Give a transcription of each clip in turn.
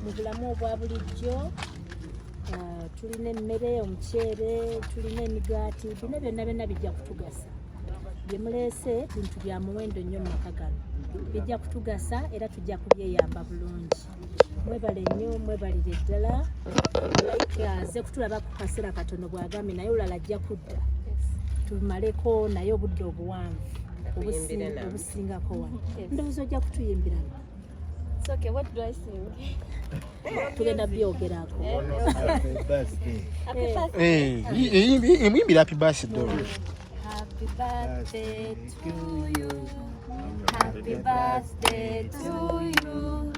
mu bulamu obwa bulijjo. Tulina emmere, omuceere, tulina emigaati, bino byonna bijja kutugasa. Bye muleese bintu bya muwendo nnyo mu maka gano, bijja kutugasa era tujja kubyeyamba bulungi. Mwebale nnyo, mwebalire ddala. Aze kutulaba ku kaseera katono bw'agambye naye olala ajja kudda tumaleko naye obudde obuwanvu obusingako wano. Ndowooza ojja kutuyimbiramu. So, okay, what do I sing? Tugenda byogerako. Imuimbira happy birthday. Happy birthday to you. Happy birthday to you.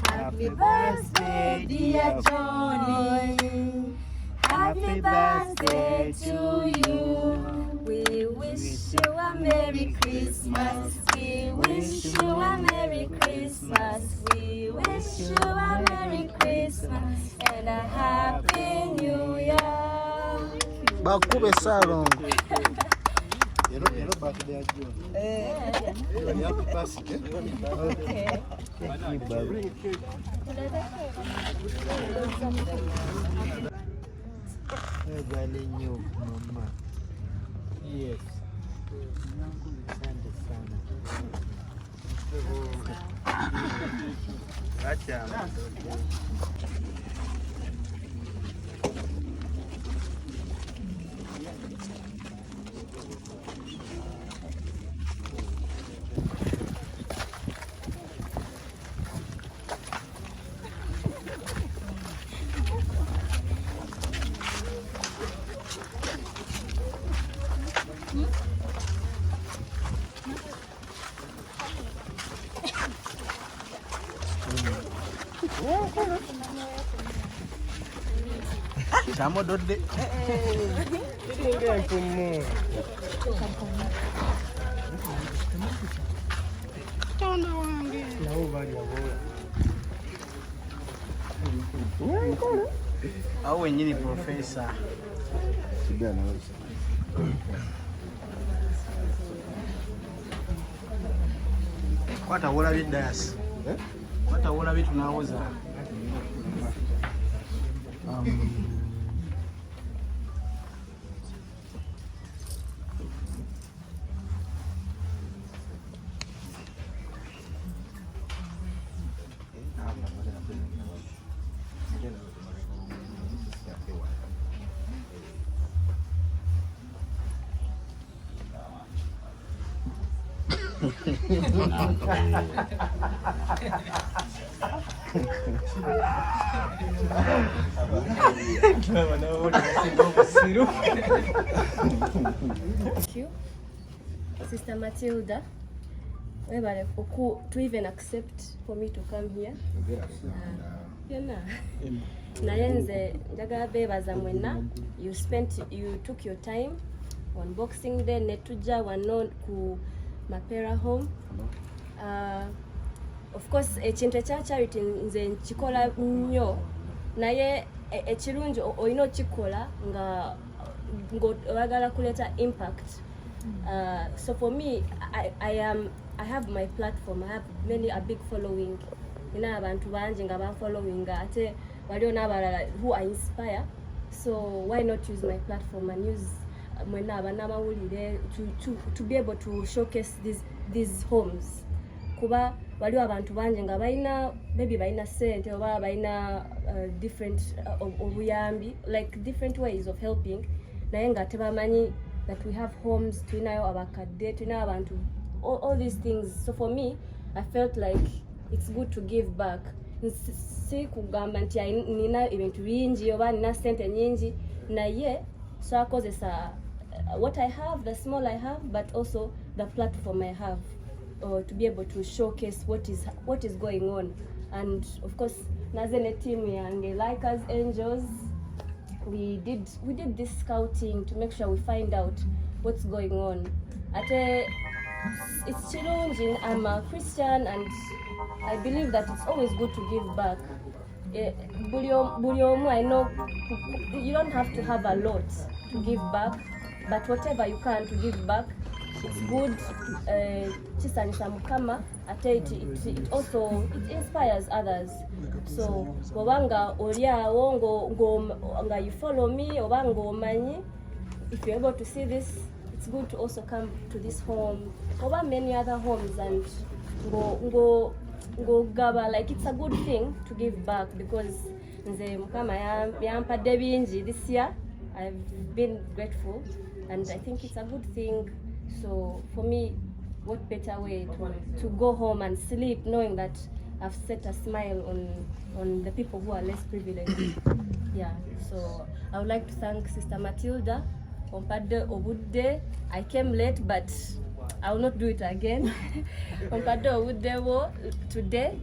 Happy birthday, dear Johnny. Happy birthday to you. We wish you a Merry Christmas. We wish you a Merry Christmas. We wish you a Merry Christmas and a Happy New Year. Bakube salongo. Hello, birthday ya John. Happy birthday. Okay. Mama. Yes. Asante sana. Acha. Chamo dode. Ninguém comum. Não vale a Au wenyini profesa. Kwata wola bidasi. Kwata wola bitu nawoza. Thank you, Sister Matilda. To even accept for me to come here. Nayenze njagala bebaza mwenna. You took your time on Boxing Day netuja wano ku Mapera home. Of course ekintu ekya charity nze nkikola nnyo naye ekirungi olina okikola nga oyagala kuleta impact. So for me, I have my platform. I have a big following. Nina abantu bangi nga banfollowing ate waliyo n'abalala who I inspire. So why not use my platform and use mwena abanamawulire to be able to showcase these homes. Kuba waliwo abantu bangi nga balina sente oba balina different obuyambi, like different ways of helping, naye nga tebamanyi that we have homes, tulinayo abakadde, tulinayo abantu, all these things. So for me, I felt like it's good to give back. Si kugamba nti nina ebintu bingi oba nina sente nyingi, naye so akozesa what I have, the small I have, but also the platform I have, to be able to showcase what is going on. And of course, nazene team yange, like as angels, we did this scouting to make sure we find out what's going on. It's challenging. I'm a Christian and I believe that it's always good to give back. I know you don't have to have a lot to give back, but whatever you can to give back. it's good kisanyusa mukama ate it also it inspires others. So obanga oliawo nga you follow me obanga omanyi, if you're able to see this, it's good to also come to this home or many other homes and go gaba. Like it's a good thing to give back because nze mukama yampadde bingi this year. I've been grateful and I think it's a good thing. So for me, what better way to go home and sleep knowing that I've set a smile on the people who are less privileged. Yeah, so I would like to thank Sister Matilda Ompadde Obudde. I came late, but I will not do it again. Ompadde Obudde today,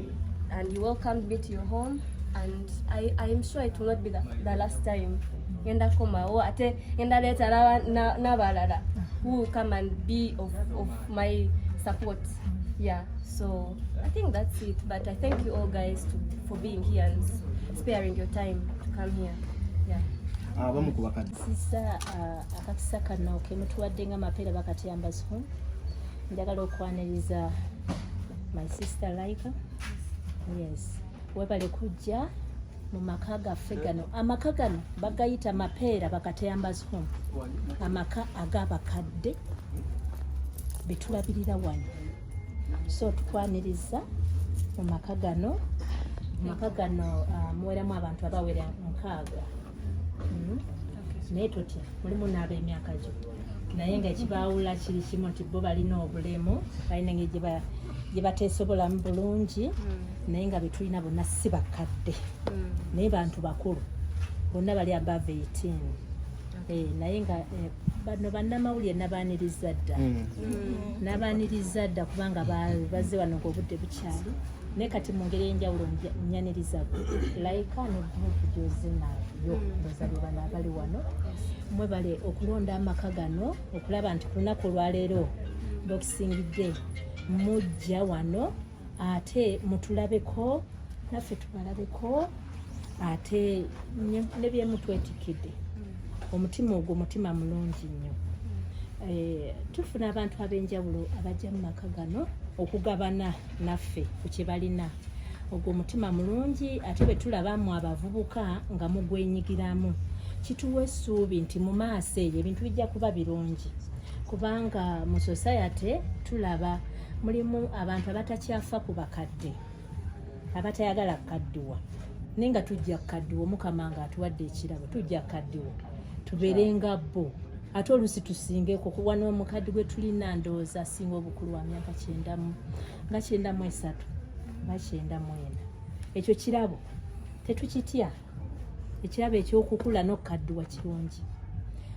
and you welcomed me to your home, and I am sure it will not be the last time. Yenda komawo ate yenda leta nabalala who will come and be of my support. Yeah, so I think that's it. But I thank you all guys for being here and sparing your time to come here. Yeah. Sisa akakisa kano kemutuwadde nga mapeera bakatiyambazi home. Njagala okwaniriza my sister Laika. Yes. Webale kujja mu maka gaffe gano. Amaka gano bagayita mapeera bakatiyambazi home. Amaka ag'abakadde betulabirira wano. So tukwaniriza mu maka gano muweramu abantu abawera 6. Naye tutya mulimu n'ab'emyaka gyo naye nga ekibaawula kiri kimu nti bo balina obulemu balina engeri gye bateesobolamu bulungi naye nga betulina bonna si bakadde naye bantu bakulu bonna bali above 18. Naye nga bano bannamawulire nabaaniriza dda kubanga bazze wano ng'obudde bukyali naye kati mu ngeri enjawulo nyaniriza Laika ne gurupu gy'ozinayo bazabe bano abali wano mwebale okulonda amaka gano okulaba nti ku lunaku olwaleero Boxing mujja wano ate mutulabeko naffe tubalabeko ate ne byemutwetikidde. Omutima ogwo mutima mulungi nnyo. Tufuna abantu ab'enjawulo abajja mu maka gano okugabana naffe ku kye balina. Ogwo mutima mulungi ate bwe tulabamu abavubuka nga mugwenyigiramu kituwa essuubi nti mu maaso eyo ebintu bijja kuba birungi kubanga mu society tulaba mulimu abantu abatakyafa ku bakadde abatayagala kukaddiwa naye nga tujja kukaddiwa Mukama nga atuwadde ekirabo tujja kukaddiwa tubeerenga bo ate oluusi tusingeko kuba n'omukadde gwe tulina ndowooza asinga obukulu wa myaka 93 nga 94. Ekyo kirabo tetukitya ekirabo eky'okukula n'okukaddiwa kirungi.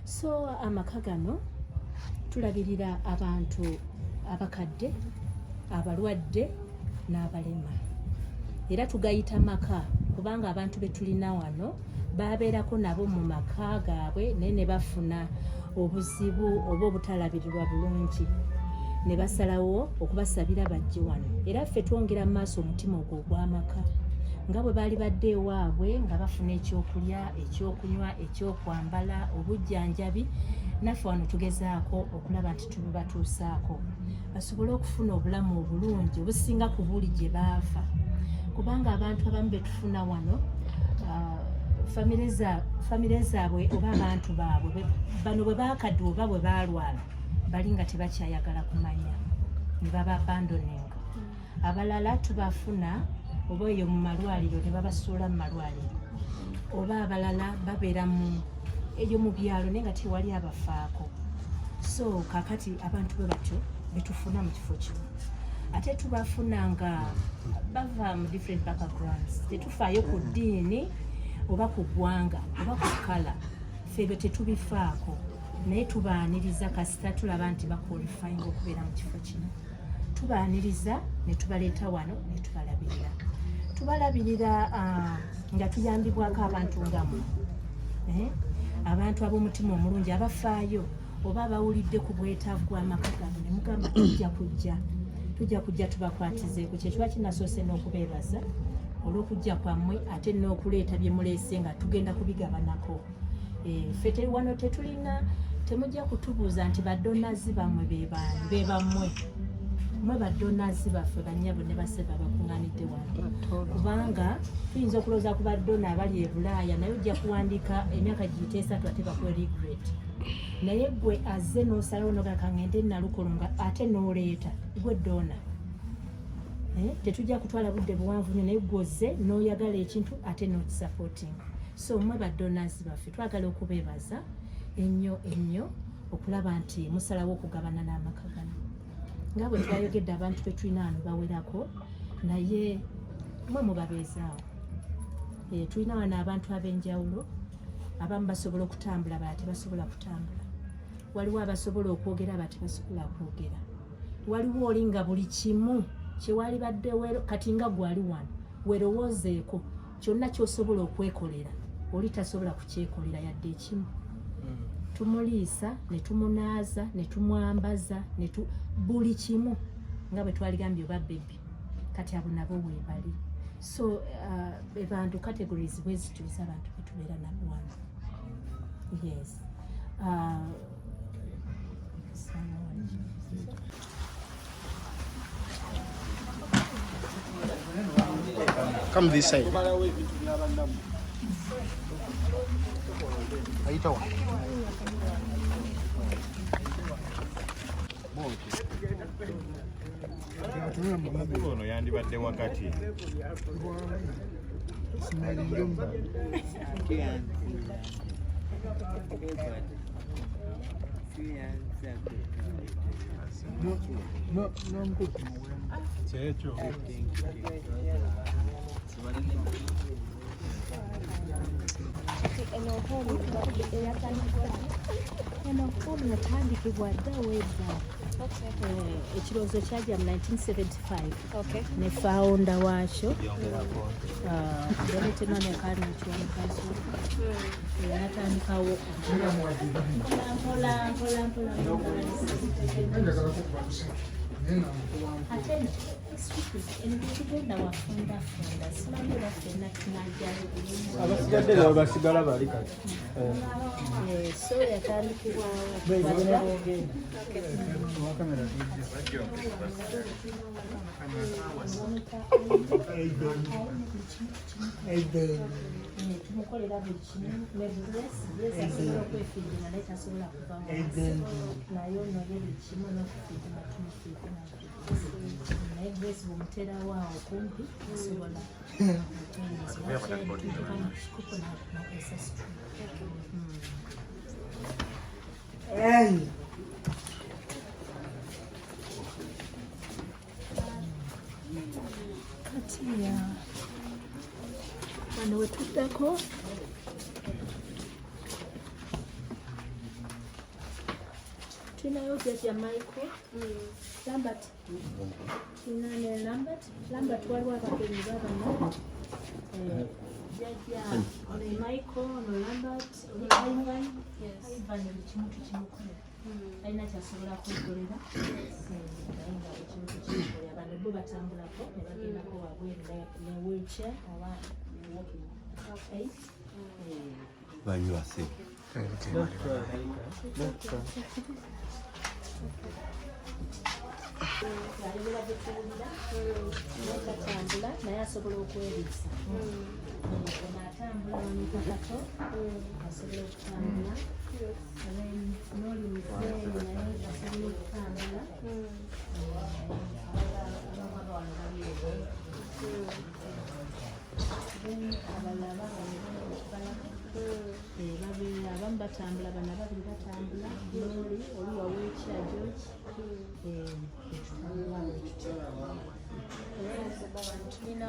So amaka gano tulabirira abantu abakadde abalwadde n'abalema era tugayita maka kubanga abantu betulina wano babeerako nabo mu maka gaabwe naye ne bafuna obuzibu oba obutalabirirwa bulungi ne basalawo okubasabira bajje wano era ffe twongera mu maaso omutima ogwo ogw'amaka nga bwe baali badde ewaabwe nga bafuna ekyokulya ekyokunywa ekyokwambala obujjanjabi naffe wano tugezaako okulaba nti tubibatuusaako basobole okufuna obulamu obulungi obusinga ku buli gye baava kubanga abantu abamu betufuna wano famire zaabwe oba abantu baabwe bano bwe baakadde oba bwe baalwala bali nga tebakyayagala kumanya ne baba abandoninga. Abalala tubafuna oba eyo mu malwaliro ne babasuula mu malwaliro oba abalala babeera eyo mu byalo naye nga tewali abafaako. So kakati abantu bwe batyo betufuna mu kifo kino ate tubafuna nga bava mu different backgrounds tetufaayo ku ddiini oba ku ggwanga oba ku kala ffe ebyo tetubifaako naye tubaaniriza kasita tulaba nti bakwalifyinga okubeera mu kifo kino tubaaniriza ne tubaleeta wano ne tubalabirira nga tuyambibwako abantu ngamu abantu ab'omutima omulungi abafaayo oba abawulidde ku bwetaavu bw'amaka gano ne mugamba tujja kujja tubakwatizeeko kyekiba kinasoose n'okubeebaza olw'okujja kwammwe ate n'okuleeta bye muleese nga tugenda kubigabanako. Ffe wano tetulina temujja kutubuuza nti baddoonazi bammwe be bammwe mwe baddoonazi baffe bannyabo ne baseba bakuŋŋaanidde wano kubanga tuyinza okulowooza ku baddoona abali e Bulaaya naye ojja kuwandiika emyaka giyita 3 ate bakwe regret naye gwe azze n'osalawo nogaka ngende nalukolonga ate n'oleeta gwe ddoona tetujja kutwala budde buwanvu nnyo naye gwozze n'oyagala ekintu ate n'okisupporting so mwe baddoonazi baffe twagala okubeebaza ennyo okulaba nti musalawo okugabana n'amaka gano nga bwe twayogedde abantu betulina wano bawerako naye mwe mubabeezaawo tulina wano abantu ab'enjawulo abamu basobola okutambula bala tebasobola kutambula waliwo abasobola okwogera aba tebasobola kwogera waliwo oli nga buli kimu kyewali badde kati nga gwali wano werowoozeeko kyonna kyosobola okwekolera oli tasobola kukyekolera yadde ekimu tumuliisa ne tumunaaza ne tumwambaza buli kimu nga bwe twaligambye oba bebi kati abo nabo weebali so abantu categories bwe zituliza abantu betubeera nabo wano yes Come this side. Aita wa. Ono yandibadde wakati. No, Checho. Eno yatandikibwa dda wedda ekirowoozo kyajja mu 1975 ne fawunda waakyo yanetemamekaanakiwamukaso yatandikawo ate enekigenda wafundafunda simanyi bafenna tunajjayo abasigadde leo basigala bali kati so yatandikibwawo tumukolera buli kimu asobola okwefiirira naye tasobola kuva naye ono ye buli kimu n'okufiirira tumufiirira naye grace bwomuterawo awo kumpi asobola kati wano wetuddako tulinayo gate ya Michael Lambert tunane Lambert waliwo abagenyi babana jajja ono Michael ono Lambert ono Ivan buli kimu tukimukolera alina kyasobola kwekolera nga ekimu tukimukolera bano bo batambulako ne bagendako wabweru ne wheelchair oba walking aid banywase ayogera byetuwulira nakatambula naye asobola okweriisa ono atambula omukakato asobola okutambula n'oli muzeeyi naye asobola okutambula abalala babeera abamu batambula bana babiri batambula n'oli oli waweekya George etutambula bwetutyo tulina